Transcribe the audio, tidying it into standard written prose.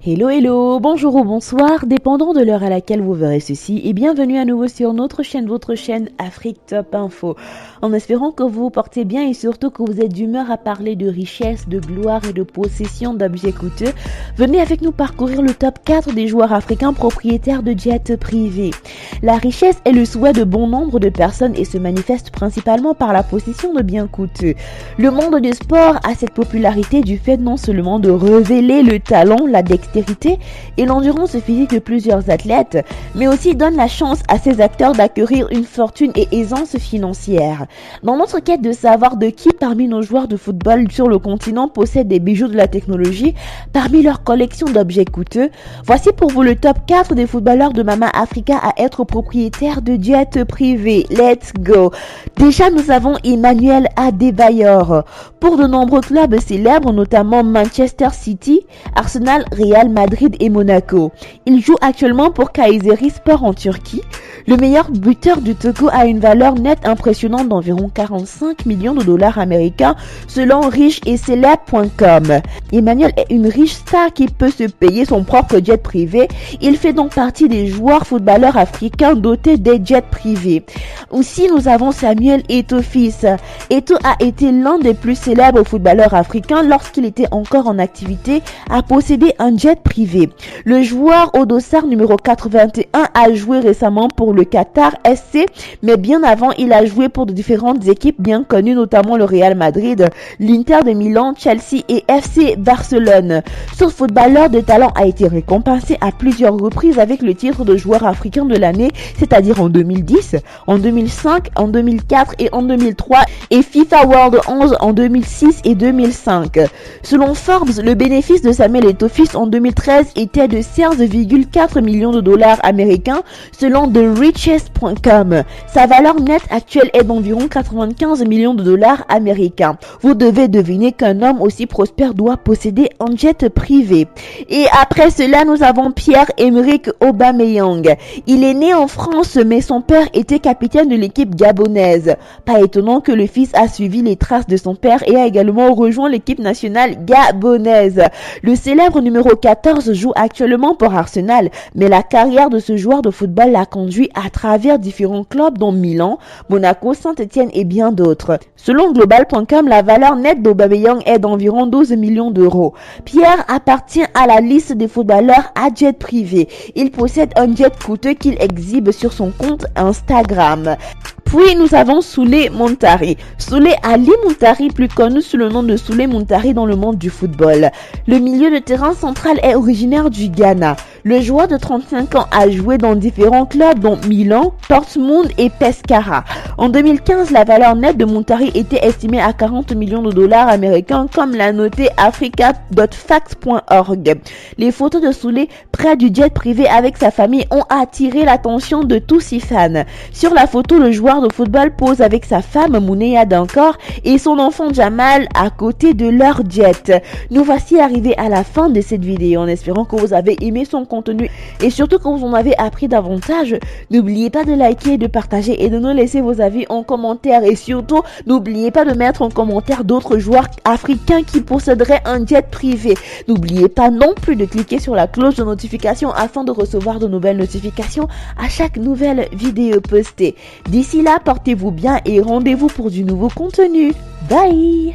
Hello hello, bonjour ou bonsoir, dépendant de l'heure à laquelle vous verrez ceci, et bienvenue à nouveau sur notre chaîne, votre chaîne Afrique Top Info. En espérant que vous vous portez bien et surtout que vous êtes d'humeur à parler de richesse, de gloire et de possession d'objets coûteux, venez avec nous parcourir le top 4 des joueurs africains propriétaires de jets privés. La richesse est le souhait de bon nombre de personnes et se manifeste principalement par la possession de biens coûteux. Le monde du sport a cette popularité du fait non seulement de révéler le talent, la dextérité et l'endurance physique de plusieurs athlètes, mais aussi donne la chance à ces acteurs d'acquérir une fortune et aisance financière. Dans notre quête de savoir de qui parmi nos joueurs de football sur le continent possèdent des bijoux de la technologie parmi leur collection d'objets coûteux, voici pour vous le top 4 des footballeurs de Mama Africa à être propriétaires de jets privés. Let's go! Déjà, nous avons Emmanuel Adebayor. Pour de nombreux clubs célèbres, notamment Manchester City, Arsenal, Real Madrid et Monaco. Il joue actuellement pour Kayserispor en Turquie. Le meilleur buteur du Togo a une valeur nette impressionnante d'environ 45 millions de dollars américains selon richeetceleb.com. Emmanuel est une riche star qui peut se payer son propre jet privé. Il fait donc partie des joueurs footballeurs africains dotés des jets privés. Aussi, nous avons Samuel Eto'o-Fils. Eto'o a été l'un des plus célèbres footballeurs africains lorsqu'il était encore en activité à posséder un jet privé. Le joueur au dossard numéro 81 a joué récemment pour le Qatar SC, mais bien avant, il a joué pour de différentes équipes bien connues, notamment le Real Madrid, l'Inter de Milan, Chelsea et FC Barcelone. Ce footballeur de talent a été récompensé à plusieurs reprises avec le titre de joueur africain de l'année, c'est-à-dire en 2010, en 2005, en 2004 et en 2003, et FIFA World 11 en 2006 et 2005. Selon Forbes, le bénéfice de Samuel Eto'o-Fils en 2013 était de 16,4 millions de dollars américains selon TheRichest.com. Sa valeur nette actuelle est d'environ 95 millions de dollars américains. Vous devez deviner qu'un homme aussi prospère doit posséder un jet privé. Et après cela, nous avons Pierre-Emerick Aubameyang. Il est né en France, mais son père était capitaine de l'équipe gabonaise. Pas étonnant que le fils a suivi les traces de son père et a également rejoint l'équipe nationale gabonaise. Le célèbre numéro 14 joue actuellement pour Arsenal, mais la carrière de ce joueur de football l'a conduit à travers différents clubs dont Milan, Monaco, Saint-Etienne et bien d'autres. Selon Global.com, la valeur nette d'Aubameyang est d'environ 12 millions d'euros. Pierre appartient à la liste des footballeurs à jet privé. Il possède un jet coûteux qu'il exhibe sur son compte Instagram. Puis nous avons Souley Montari. Souley Ali Montari, plus connu sous le nom de Souley Montari dans le monde du football. Le milieu de terrain central est originaire du Ghana. Le joueur de 35 ans a joué dans différents clubs dont Milan, Dortmund et Pescara. En 2015, la valeur nette de Montari était estimée à 40 millions de dollars américains comme l'a noté africa.facts.org. Les photos de Souley près du jet privé avec sa famille ont attiré l'attention de tous ses fans. Sur la photo, le joueur de football pose avec sa femme Mounéa Dankor et son enfant Jamal à côté de leur jet. Nous voici arrivés à la fin de cette vidéo en espérant que vous avez aimé son contenu et surtout que vous en avez appris davantage. N'oubliez pas de liker, de partager et de nous laisser vos avis en commentaire et surtout n'oubliez pas de mettre en commentaire d'autres joueurs africains qui posséderaient un jet privé. N'oubliez pas non plus de cliquer sur la cloche de notification afin de recevoir de nouvelles notifications à chaque nouvelle vidéo postée. D'ici là, portez-vous bien et rendez-vous pour du nouveau contenu. Bye!